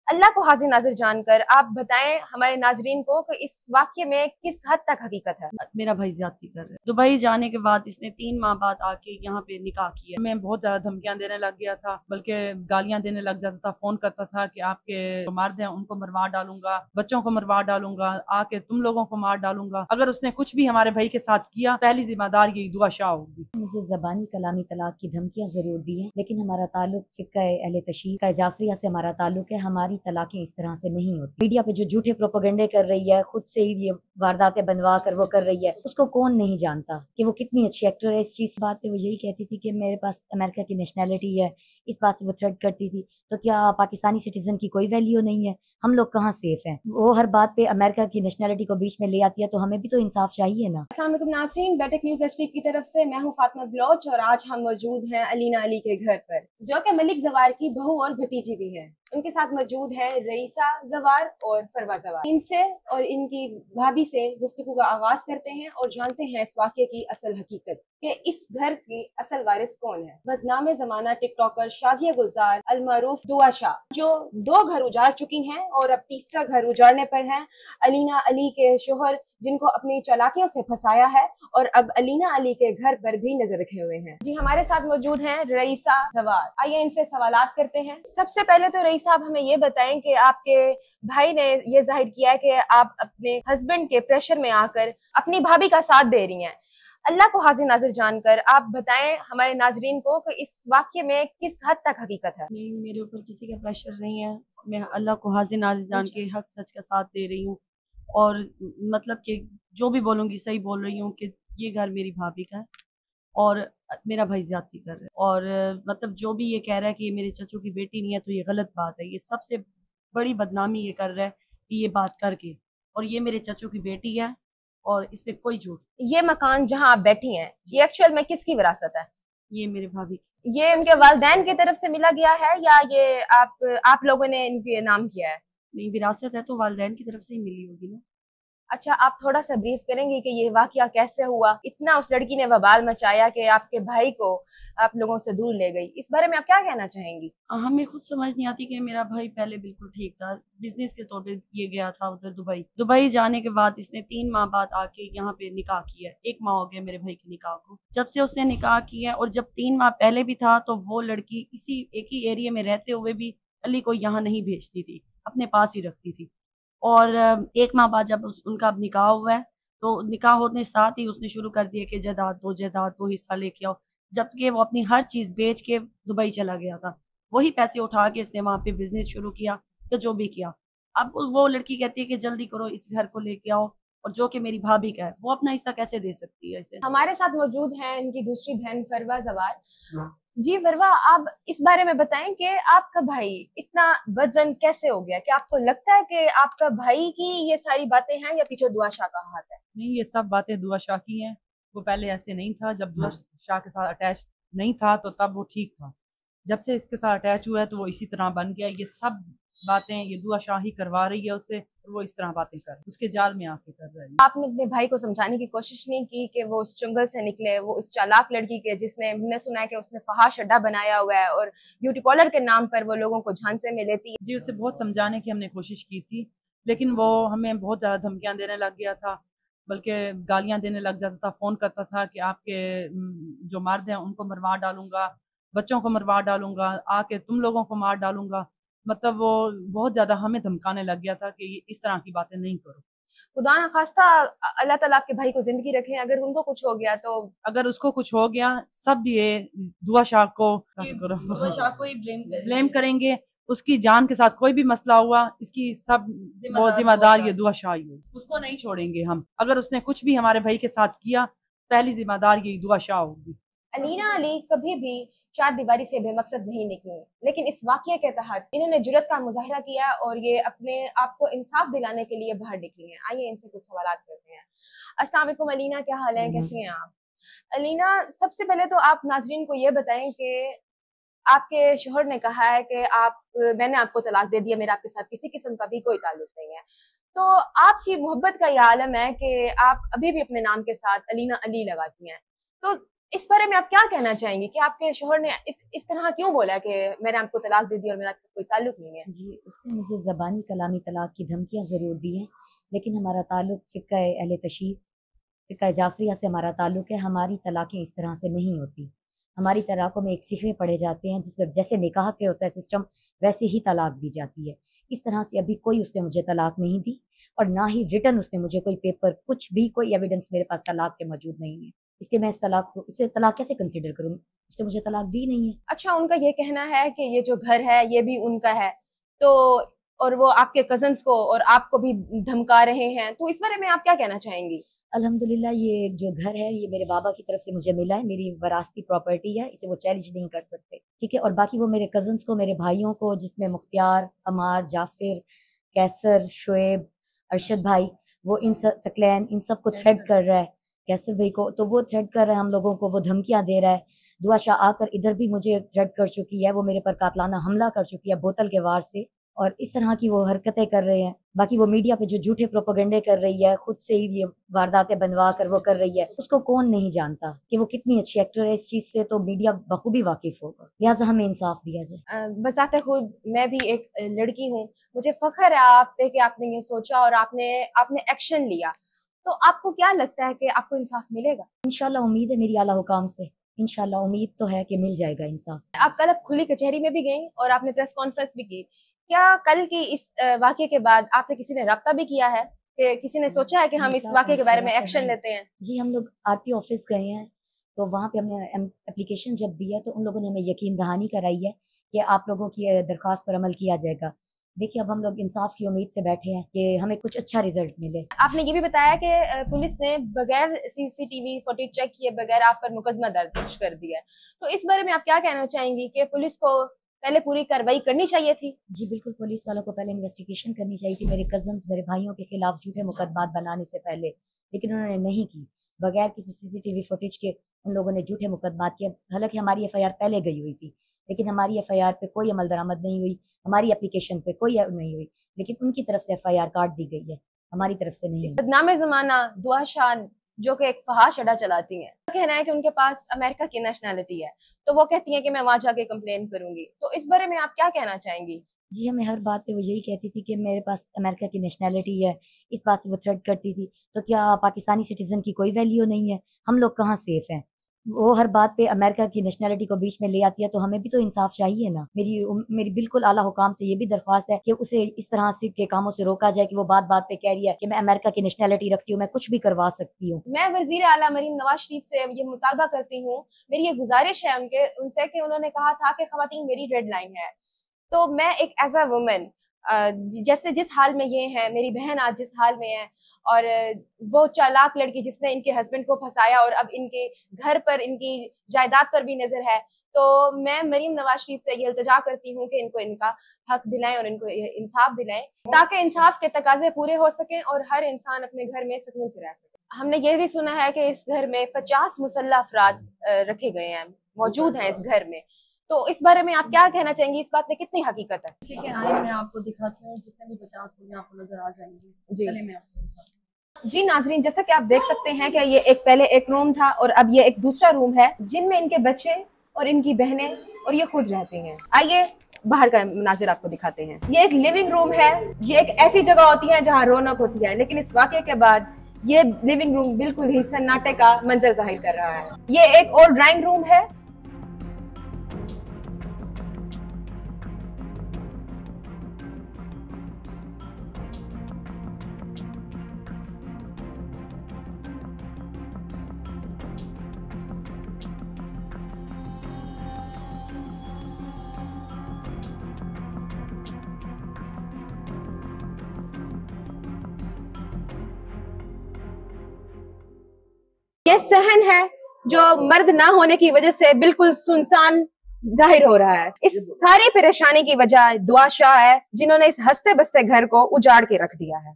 अल्लाह को हाजिर नाजिर जानकर आप बताएं हमारे नाजरीन को कि इस वाक्य में किस हद तक हकीकत है। मेरा भाई ज्यादती कर रहा है। दुबई जाने के बाद इसने 3 माह बाद आके यहाँ पे निकाह किया। मैं बहुत ज्यादा धमकियां देने लग गया था, बल्कि गालियां देने लग जाता था। फोन करता था कि आपके जो मर्द हैं उनको मरवा डालूंगा, बच्चों को मरवा डालूंगा, आके तुम लोगों को मार डालूंगा। अगर उसने कुछ भी हमारे भाई के साथ किया, पहली जिम्मेदार यही दुआ शाह होगी। मुझे ज़बानी कलामी तलाक की धमकियां जरूर दी हैं, लेकिन हमारा ताल्लुक फ़िक़्ह अहले तशरीह फ़िक़्ह जाफरिया से हमारा ताल्लुक है। हमारी तलाकें इस तरह से नहीं होती। मीडिया पे जो झूठे प्रोपेगेंडे कर रही है, खुद से ही ये वारदातें बनवा कर वो कर रही है, उसको कौन नहीं जानता कि वो कितनी अच्छी एक्टर है। इस चीज बात पे वो यही कहती थी कि मेरे पास अमेरिका की नेशनैलिटी है, इस बात से वो थ्रेट करती थी। तो क्या पाकिस्तानी सिटीजन की कोई वैल्यू नहीं है? हम लोग कहाँ सेफ हैं? वो हर बात पे अमेरिका की नेशनैलिटी को बीच में ले आती है, तो हमें भी तो इंसाफ चाहिए ना। अस्सलाम वालेकुम नाज़रीन, बेटेक न्यूज़ एचडी की तरफ से मैं हूं फातिमा बलोच और आज हम मौजूद हैं अलीना अली के घर पर, जो कि मलिक जवार की बहू और भतीजी भी है। उनके साथ मौजूद है रईसा जवार और फरवा जवार। इनसे और इनकी भाभी से गुफ्तगू का आगाज करते हैं और जानते हैं इस वाक़े की असल हकीकत कि इस घर की असल वारिस कौन है। बदनामे जमाना टिकटॉकर शाजिया गुलजार अलमारूफ दुआ शाह, जो 2 घर उजाड़ चुकी हैं और अब तीसरा घर उजाड़ने पर है। अलीना अली के शोहर जिनको अपनी चालाकियों से फंसाया है और अब अलीना अली के घर पर भी नजर रखे हुए हैं। जी हमारे साथ मौजूद हैं रईसा जवार। आइए इनसे सवालात करते हैं। सबसे पहले तो रईसा, आप हमें ये बताएं कि आपके भाई ने ये जाहिर किया है कि आप अपने हस्बैंड के प्रेशर में आकर अपनी भाभी का साथ दे रही हैं। अल्लाह को हाजिर नाजिर जानकर आप बताएं हमारे नाजरीन को कि इस वाक्य में किस हद तक हकीकत है। नहीं, मेरे ऊपर किसी का प्रेशर नहीं है। मैं अल्लाह को हाजिर नाजिर जान के हक सच का साथ दे रही हूँ। और मतलब कि जो भी बोलूँगी सही बोल रही हूँ कि ये घर मेरी भाभी का है और मेरा भाई ज्यादती कर रहा है। और मतलब जो भी ये कह रहा है कि ये मेरे चचू की बेटी नहीं है, तो ये गलत बात है। ये सबसे बड़ी बदनामी ये कर रहा है कि ये बात करके, और ये मेरे चचू की बेटी है और इस पे कोई झूठ। ये मकान जहां आप बैठी हैं, ये एक्चुअल में किसकी विरासत है? ये मेरे भाभी की। ये उनके वालिदैन की तरफ से मिला गया है या ये आप लोगों ने इनके नाम किया है? नहीं, विरासत है तो वालिदैन की तरफ से ही मिली होगी ना। अच्छा, आप थोड़ा सा ब्रीफ करेंगे कि ये वाकया कैसे हुआ? इतना उस लड़की ने बवाल मचाया कि आपके भाई को आप लोगों से दूर ले गई। इस बारे में आप क्या कहना चाहेंगी? हमें खुद समझ नहीं आती कि मेरा भाई पहले बिल्कुल ठीक था, बिजनेस के तौर पे ये गया था उधर दुबई। दुबई जाने के बाद इसने 3 माह बाद आके यहाँ पे निकाह किया। 1 माह हो गया मेरे भाई के निकाह को। जब से उसने निकाह किया, और जब 3 माह पहले भी था, तो वो लड़की इसी एक ही एरिया में रहते हुए भी अली को यहाँ नहीं भेजती थी, अपने पास ही रखती थी। और 1 माह बाद जब उनका अब निकाह हुआ है, तो निकाह होने साथ ही उसने शुरू कर दिया कि जायदाद दो हिस्सा लेके आओ। जबकि वो अपनी हर चीज बेच के दुबई चला गया था। वही पैसे उठा के इसने वहां पे बिजनेस शुरू किया, या जो भी किया। अब वो लड़की कहती है कि जल्दी करो, इस घर को लेके आओ, और जो कि मेरी भाभी का है, वो अपना हिस्सा कैसे दे सकती है इसे। हमारे साथ मौजूद हैं इनकी दूसरी बहन फरवा जवार। जी फरवा, आप इस बारे में बताएं कि आपका भाई इतना बदजन कैसे हो गया? क्या आपको लगता है कि आपका भाई की ये सारी बातें हैं या पीछे दुआ शाह का हाथ है? नहीं, ये सब बातें दुआ शाह की हैं। वो पहले ऐसे नहीं था। जब दुआ शाह के साथ अटैच नहीं था तो तब वो ठीक था। जब से इसके साथ अटैच हुआ है तो वो इसी तरह बन गया। ये सब बातें ये दुआ शाह ही करवा रही है उससे, और वो इस तरह बातें कर उसके जाल में आके कर रही है। आपने अपने भाई को समझाने की कोशिश नहीं की कि वो उस चुंगल से निकले, वो उस चालाक लड़की के जिसने, हमने सुना है कि उसने फहाश अड्डा बनाया हुआ है और ब्यूटी पार्लर के नाम पर वो लोगों को झांसे में लेती है। जी, उसे बहुत समझाने की हमने कोशिश की थी, लेकिन वो हमें बहुत ज़्यादा धमकियां देने लग गया था, बल्कि गालियां देने लग जाता था। फ़ोन करता था कि आपके जो मर्द हैं उनको मरवा डालूंगा, बच्चों को मरवा डालूंगा, आके तुम लोगों को मार डालूंगा। मतलब वो बहुत ज़्यादा हमें धमकाने लग गया था कि इस तरह की बातें नहीं करो। खुदा न खास्ता अल्लाह ताला आपके भाई को जिंदगी रखे, अगर उनको कुछ हो गया तो अगर उसको कुछ हो गया, सब ये दुआ शाह को दुआ शाह को ही ब्लेम करेंगे। उसकी जान के साथ कोई भी मसला हुआ, इसकी सब वो जिम्मेदार ये दुआ शाह ही होगी। उसको नहीं छोड़ेंगे हम। अगर उसने कुछ भी हमारे भाई के साथ किया, पहली जिम्मेदार ये दुआ शाह होगी। अलीना अली कभी भी चार दीवारी से बेमकसद नहीं निकली, लेकिन इस वाकये के तहत इन्होंने जुर्रत का मुजाहिरा किया और ये अपने आप को इंसाफ दिलाने के लिए बाहर निकली हैं। आइए इनसे कुछ सवालात करते हैं। अस्सलाम वालेकुम अलीना, क्या हाल है, कैसी हैं आप? अलीना, सबसे पहले तो आप नाजरीन को ये बताएं कि आपके शोहर ने कहा है कि मैंने आपको तलाक दे दिया, मेरा आपके साथ किसी किस्म का भी कोई ताल्लुक नहीं है। तो आपकी मोहब्बत का ये आलम है कि आप अभी भी अपने नाम के साथ अलीना अली लगाती हैं। तो इस बारे में आप क्या कहना चाहेंगे कि आपके शोहर ने इस तरह क्यों बोला कि मैंने आपको तलाक दे दी और मेरा आपसे कोई ताल्लुक नहीं है? जी, उसने मुझे ज़बानी कलामी तलाक की धमकियाँ ज़रूर दी हैं, लेकिन हमारा ताल्लुक फ़िक़्ह अहले तशरीह, फ़िक़्ह जाफ़रिया से हमारा ताल्लुक है। हमारी तलाक़ें इस तरह से नहीं होती। हमारी तलाक़ों में एक सिक़्हे पढ़े जाते हैं, जिसमें जैसे निकाह के होता है सिस्टम, वैसे ही तलाक दी जाती है। इस तरह से अभी कोई उसने मुझे तलाक नहीं दी और ना ही रिटन उसने मुझे कोई पेपर, कुछ भी कोई एविडेंस मेरे पास तलाक के मौजूद नहीं है। इसलिए मैं इसे तलाक कैसे कंसिडर करूँ? उसने मुझे तलाक दी नहीं है। अच्छा, उनका ये कहना है कि ये जो घर है ये भी उनका है, तो और वो आपके कजन्स को और आपको भी धमका रहे हैं, तो इस बारे में आप क्या कहना चाहेंगी? अल्हम्दुलिल्लाह ये जो घर है ये मेरे बाबा की तरफ से मुझे मिला है, मेरी वरासती प्रॉपर्टी है, इसे वो चैलेंज नहीं कर सकते, ठीक है? और बाकी वो मेरे कज़न्स को, मेरे भाइयों को, जिसमें मुख्तियार, अमार, जाफ़िर, कैसर, शुएब, अरशद भाई, वो इन सकलैन, इन सब को थ्रेट कर रहा है। कैसर भाई को तो वो थ्रेट कर रहा है, हम लोगों को वो धमकियाँ दे रहा है। दुआ शाह आकर इधर भी मुझे थ्रेट कर चुकी है, वो मेरे पर कातलाना हमला कर चुकी है बोतल के वार से, और इस तरह की वो हरकतें कर रहे हैं। बाकी वो मीडिया पे जो झूठे प्रोपेगेंडे कर रही है, खुद से ही ये वारदातें बनवा कर वो कर रही है, उसको कौन नहीं जानता कि वो कितनी अच्छी एक्टर है। इस चीज से तो मीडिया बखूबी वाकिफ होगा, लिहाजा हमें इंसाफ दिया जाए। बजाते खुद मैं भी एक लड़की हूँ, मुझे फख्र है आप पे कि आपने ये सोचा और आपने एक्शन लिया, तो आपको क्या लगता है कि आपको इंसाफ मिलेगा? इंशाल्लाह उम्मीद है मेरी आला हुकाम से, इंशाल्लाह उम्मीद तो है कि मिल जाएगा इंसाफ। आप कल खुली कचहरी में भी गई और आपने प्रेस कॉन्फ्रेंस भी की, क्या कल की इस वाक़े के बाद आपसे किसी ने रब्ता भी किया है कि किसी ने सोचा है कि हम इस वाक़े के बारे में एक्शन लेते हैं? जी, हम लोग आरटीओ ऑफिस गए हैं, तो वहाँ पे हमने एप्लीकेशन जब दी है तो उन लोगों ने हमें यकीन दहानी कराई है कि आप लोगों की दरख्वास्त पर अमल किया जाएगा। देखिए, अब हम लोग इंसाफ की उम्मीद से बैठे हैं कि हमें कुछ अच्छा रिजल्ट मिले। आपने ये भी बताया कि पुलिस ने बगैर सीसीटीवी फुटेज चेक किए बगैर आप पर मुकदमा दर्ज कर दिया है, तो इस बारे में आप क्या कहना चाहेंगी कि पुलिस को पहले पूरी कार्रवाई करनी चाहिए थी? जी बिल्कुल, पुलिस वालों को पहले इन्वेस्टिगेशन करनी चाहिए थी मेरे कजन्स, मेरे भाइयों के खिलाफ झूठे मुकदमात बनाने से पहले, लेकिन उन्होंने नहीं की। बगैर किसी सीसीटीवी फुटेज के उन लोगों ने झूठे मुकदमात किए। हालांकि हमारी एफआईआर पहले गई हुई थी, लेकिन हमारी एफआईआर पे कोई अमल दरामद नहीं हुई, हमारी एप्लीकेशन पे कोई नहीं हुई, लेकिन उनकी तरफ से एफआईआर काट दी गई है, हमारी तरफ से नहीं। बदनामे ज़माना दुआ शान जो कि एक फहाश अड्डा चलाती हैं, कहना है कि उनके पास अमेरिका की नेशनैलिटी है, तो वो कहती हैं कि मैं वहां जाके कंप्लेन करूंगी, तो इस बारे में आप क्या कहना चाहेंगी? जी, हमें हर बात पे वो यही कहती थी कि मेरे पास अमेरिका की नेशनैलिटी है, इस बात से वो थ्रेट करती थी। तो क्या पाकिस्तानी सिटीजन की कोई वैल्यू नहीं है? हम लोग कहाँ सेफ हैं? वो हर बात पे अमेरिका की नेशनैलिटी को बीच में ले आती है, तो हमें भी तो इंसाफ चाहिए ना। मेरी बिल्कुल आला हुकाम से ये भी दरख्वास्त है कि उसे इस तरह से के कामों से रोका जाए कि वो बात पे कह रही है कि मैं अमेरिका की नेशनैलिटी रखती हूँ, मैं कुछ भी करवा सकती हूँ। मैं वजीर आला मरीम नवाज शरीफ से ये मुतालबा करती हूँ, मेरी ये गुजारिश है उनसे कि उन्होंने कहा था कि खवातीन मेरी रेड लाइन है, तो मैं एक एज अ वुमन जैसे जिस हाल में ये है, मेरी बहन आज जिस हाल में है, और वो चालाक लड़की जिसने इनके हस्बैंड को फंसाया और अब इनके घर पर, इनकी जायदाद पर भी नजर है, तो मैं मरीम नवाज शरीफ से ये इल्तिजा करती हूँ कि इनको इनका हक दिलाएं और इनको इंसाफ दिलाएं, ताकि इंसाफ के तकाजे पूरे हो सकें और हर इंसान अपने घर में सुकून से रह सके। हमने ये भी सुना है कि इस घर में 50 मुसल्लह अफराद रखे गए हैं, मौजूद हैं इस घर में, तो इस बारे में आप क्या कहना चाहेंगी? इस बात में कितनी हकीकत है? ठीक है, आइए मैं आपको दिखाती हूँ, जितने भी 50 लोग आपको नजर आ जाएंगे। चलिए मैं आपको दिखाती हूँ। जी नाजरीन, जैसा कि आप देख सकते हैं कि ये पहले एक रूम था और अब ये एक दूसरा रूम है जिनमें इनके बच्चे और इनकी बहनें और ये खुद रहती हैं। आइए बाहर का नाजिर आपको दिखाते हैं। ये एक लिविंग रूम है, ये एक ऐसी जगह होती है जहाँ रौनक होती है, लेकिन इस वाक़े के बाद ये लिविंग रूम बिल्कुल ही सन्नाटे का मंजर जाहिर कर रहा है। ये एक और ड्राइंग रूम है। ये सहन है जो मर्द ना होने की वजह से बिल्कुल सुनसान जाहिर हो रहा है। इस सारी परेशानी की वजह दुआ शाह है, जिन्होंने इस हंसते बसते घर को उजाड़ के रख दिया है।